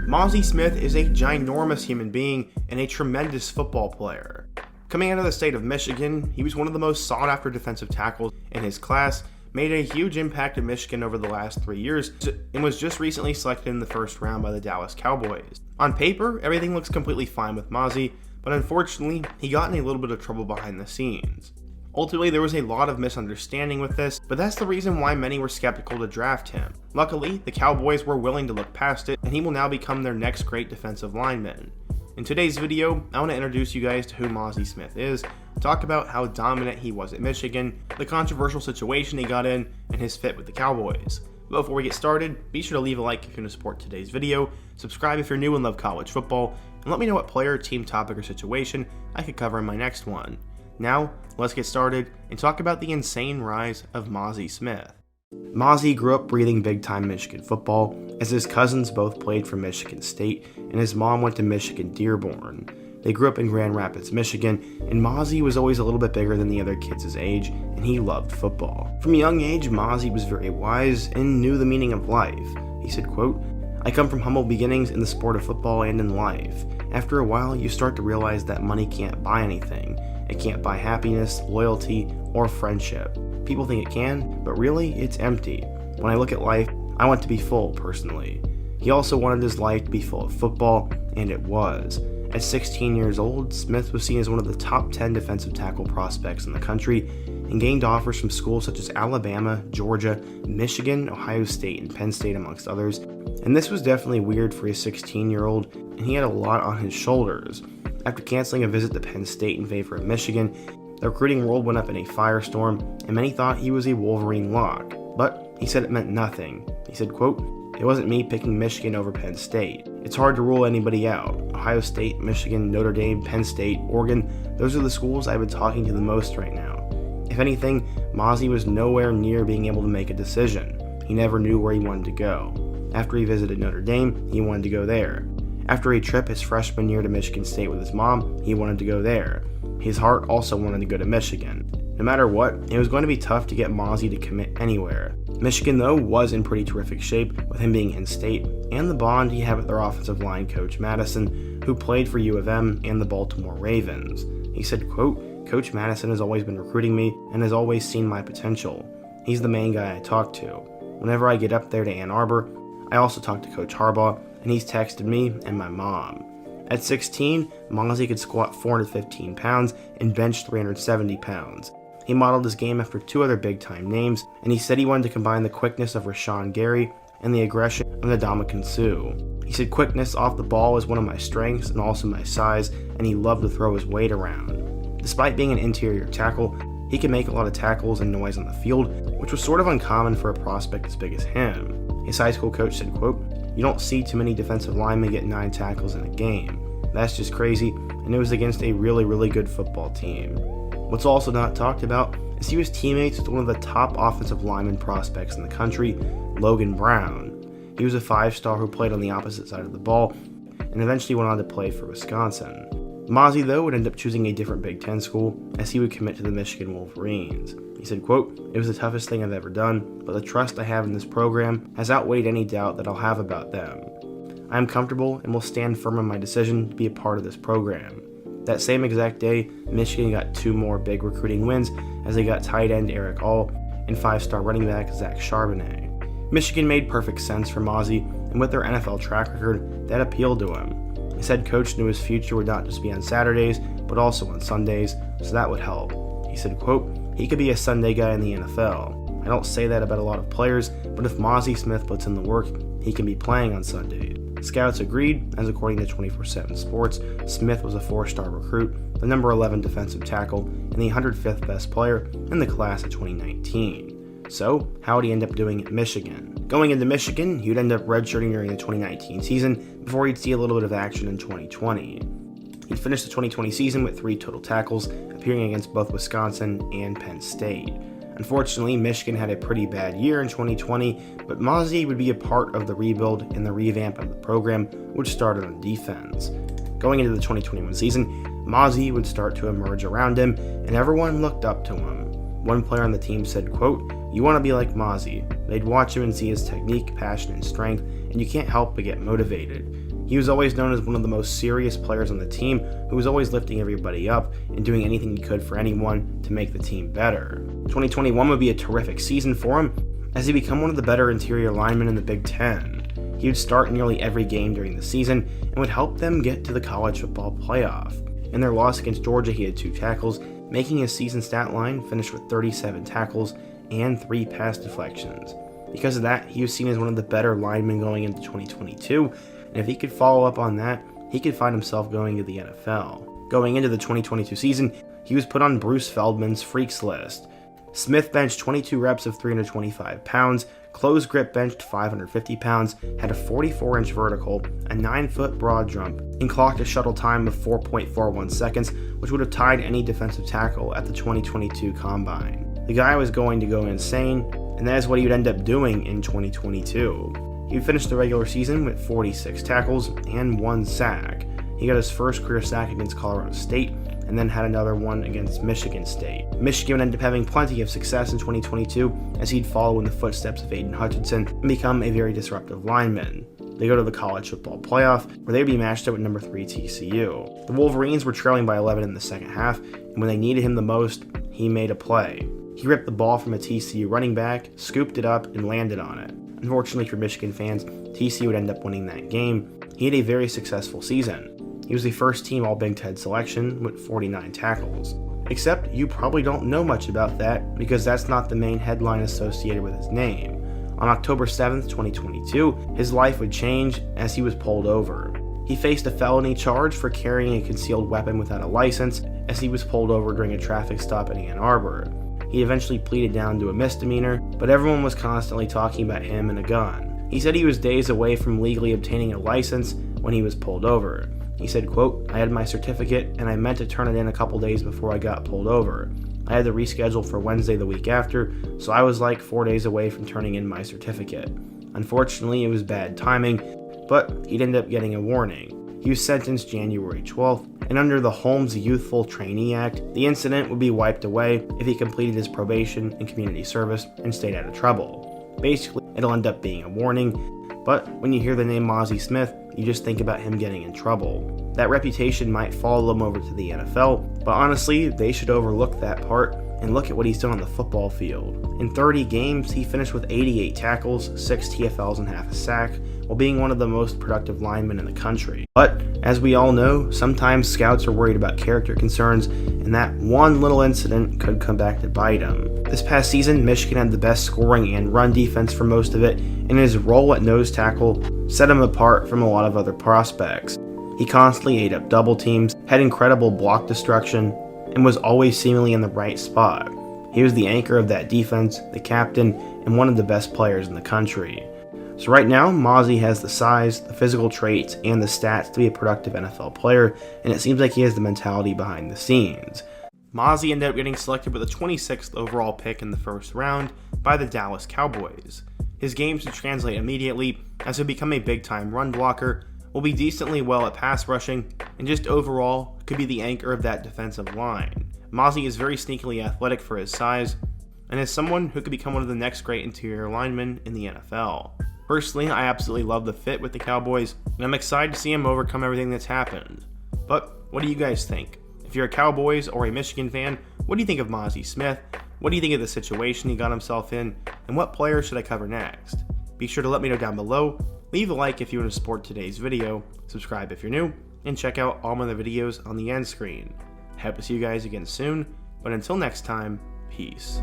Mazi Smith is a ginormous human being and a tremendous football player. Coming out of the state of Michigan, he was one of the most sought-after defensive tackles in his class, made a huge impact at Michigan over the last 3 years, and was just recently selected in the first round by the Dallas Cowboys. On paper, everything looks completely fine with Mazi, but unfortunately, he got in a little bit of trouble behind the scenes. Ultimately, there was a lot of misunderstanding with this, but that's the reason why many were skeptical to draft him. Luckily, the Cowboys were willing to look past it, and he will now become their next great defensive lineman. In today's video, I want to introduce you guys to who Mazi Smith is, talk about how dominant he was at Michigan, the controversial situation he got in, and his fit with the Cowboys. But before we get started, be sure to leave a like if you want to support today's video, subscribe if you're new and love college football, and let me know what player, team, topic, or situation I could cover in my next one. Now, let's get started and talk about the insane rise of Mazi Smith. Mazi grew up breathing big-time Michigan football, as his cousins both played for Michigan State, and his mom went to Michigan Dearborn. They grew up in Grand Rapids, Michigan, and Mazi was always a little bit bigger than the other kids his age, and he loved football. From a young age, Mazi was very wise and knew the meaning of life. He said, quote, "I come from humble beginnings in the sport of football and in life. After a while, you start to realize that money can't buy anything. It can't buy happiness, loyalty, or friendship. People think it can, but really, it's empty. When I look at life, I want to be full, personally." He also wanted his life to be full of football, and it was. At 16 years old, Smith was seen as one of the top 10 defensive tackle prospects in the country and gained offers from schools such as Alabama, Georgia, Michigan, Ohio State, and Penn State, amongst others. And this was definitely weird for a 16-year-old, and he had a lot on his shoulders. After canceling a visit to Penn State in favor of Michigan, the recruiting world went up in a firestorm, and many thought he was a Wolverine lock. But he said it meant nothing. He said, quote, "It wasn't me picking Michigan over Penn State. It's hard to rule anybody out. Ohio State, Michigan, Notre Dame, Penn State, Oregon, those are the schools I've been talking to the most right now." If anything, Mazi was nowhere near being able to make a decision. He never knew where he wanted to go. After he visited Notre Dame, he wanted to go there. After a trip his freshman year to Michigan State with his mom, he wanted to go there. His heart also wanted to go to Michigan. No matter what, it was going to be tough to get Mazi to commit anywhere. Michigan, though, was in pretty terrific shape, with him being in-state, and the bond he had with their offensive line coach Madison, who played for U of M and the Baltimore Ravens. He said, quote, "Coach Madison has always been recruiting me and has always seen my potential. He's the main guy I talk to. Whenever I get up there to Ann Arbor, I also talk to Coach Harbaugh, and he's texted me and my mom." At 16, Mazi could squat 415 pounds and bench 370 pounds. He modeled his game after two other big-time names, and he said he wanted to combine the quickness of Rashawn Gary and the aggression of Ndamukong Suh. He said, "Quickness off the ball is one of my strengths and also my size, and he loved to throw his weight around." Despite being an interior tackle, he could make a lot of tackles and noise on the field, which was sort of uncommon for a prospect as big as him. His high school coach said, quote, "You don't see too many defensive linemen get 9 tackles in a game. That's just crazy, and it was against a really good football team." What's also not talked about is he was teammates with one of the top offensive lineman prospects in the country, Logan Brown. He was a 5-star who played on the opposite side of the ball, and eventually went on to play for Wisconsin. Mazi, though, would end up choosing a different Big Ten school, as he would commit to the Michigan Wolverines. He said, quote, "It was the toughest thing I've ever done, but the trust I have in this program has outweighed any doubt that I'll have about them. I am comfortable and will stand firm in my decision to be a part of this program." That same exact day, Michigan got 2 more big recruiting wins as they got tight end Eric All and 5-star running back Zach Charbonnet. Michigan made perfect sense for Mazi, and with their NFL track record, that appealed to him. His head coach knew his future would not just be on Saturdays, but also on Sundays, so that would help. He said, quote, "He could be a Sunday guy in the NFL. I don't say that about a lot of players, but if Mazi Smith puts in the work, he can be playing on Sundays." Scouts agreed, as according to 24/7 Sports, Smith was a 4-star recruit, the number 11 defensive tackle, and the 105th best player in the class of 2019. So, how would he end up doing at Michigan? Going into Michigan, he would end up redshirting during the 2019 season before he'd see a little bit of action in 2020. He'd finished the 2020 season with 3 total tackles, appearing against both Wisconsin and Penn State. Unfortunately, Michigan had a pretty bad year in 2020, but Mazi would be a part of the rebuild and the revamp of the program, which started on defense. Going into the 2021 season, Mazi would start to emerge around him, and everyone looked up to him. One player on the team said, quote, "You want to be like Mazi." They'd watch him and see his technique, passion, and strength, and you can't help but get motivated. He was always known as one of the most serious players on the team, who was always lifting everybody up and doing anything he could for anyone to make the team better. 2021 would be a terrific season for him, as he became one of the better interior linemen in the Big Ten. He would start nearly every game during the season and would help them get to the college football playoff. In their loss against Georgia, he had 2 tackles, making his season stat line finish with 37 tackles and 3 pass deflections. Because of that, he was seen as one of the better linemen going into 2022, and if he could follow up on that, he could find himself going to the NFL. Going into the 2022 season, he was put on Bruce Feldman's Freaks list. Smith benched 22 reps of 325 pounds, closed grip benched 550 pounds, had a 44-inch vertical, a 9-foot broad jump, and clocked a shuttle time of 4.41 seconds, which would have tied any defensive tackle at the 2022 Combine. The guy was going to go insane, and that is what he would end up doing in 2022. He finished the regular season with 46 tackles and 1 sack. He got his first career sack against Colorado State, and then had another one against Michigan State. Michigan ended up having plenty of success in 2022, as he'd follow in the footsteps of Aiden Hutchinson and become a very disruptive lineman. They go to the college football playoff, where they'd be matched up with number 3 TCU. The Wolverines were trailing by 11 in the second half, and when they needed him the most, he made a play. He ripped the ball from a TCU running back, scooped it up, and landed on it. Unfortunately for Michigan fans, TCU would end up winning that game. He had a very successful season. He was the first team All-Big Ten selection with 49 tackles. Except you probably don't know much about that, because that's not the main headline associated with his name. On October 7th, 2022, his life would change as he was pulled over. He faced a felony charge for carrying a concealed weapon without a license, as he was pulled over during a traffic stop in Ann Arbor. He eventually pleaded down to a misdemeanor, but everyone was constantly talking about him and a gun. He said he was days away from legally obtaining a license when he was pulled over. He said, quote, "I had my certificate and I meant to turn it in a couple days before I got pulled over. I had to reschedule for Wednesday the week after, so I was like 4 days away from turning in my certificate. Unfortunately, it was bad timing, but he'd end up getting a warning. He was sentenced January 12th, and under the Holmes Youthful Trainee Act, the incident would be wiped away if he completed his probation and community service and stayed out of trouble. Basically, it'll end up being a warning, but when you hear the name Mazi Smith, you just think about him getting in trouble. That reputation might follow him over to the NFL, but honestly, they should overlook that part and look at what he's done on the football field. In 30 games, he finished with 88 tackles, 6 TFLs, and half a sack, while being one of the most productive linemen in the country. But, as we all know, sometimes scouts are worried about character concerns, and that one little incident could come back to bite him. This past season, Michigan had the best scoring and run defense for most of it, and his role at nose tackle set him apart from a lot of other prospects. He constantly ate up double teams, had incredible block destruction, and was always seemingly in the right spot. He was the anchor of that defense, the captain, and one of the best players in the country. So right now, Mazi has the size, the physical traits, and the stats to be a productive NFL player, and it seems like he has the mentality behind the scenes. Mazi ended up getting selected with the 26th overall pick in the first round by the Dallas Cowboys. His game should translate immediately, as he'll become a big-time run blocker, will be decently well at pass rushing, and just overall could be the anchor of that defensive line. Mazi is very sneakily athletic for his size, and is someone who could become one of the next great interior linemen in the NFL. Personally, I absolutely love the fit with the Cowboys, and I'm excited to see him overcome everything that's happened. But what do you guys think? If you're a Cowboys or a Michigan fan, what do you think of Mazi Smith? What do you think of the situation he got himself in? And what player should I cover next? Be sure to let me know down below. Leave a like if you want to support today's video, subscribe if you're new, and check out all my other videos on the end screen. Hope to see you guys again soon, but until next time, peace.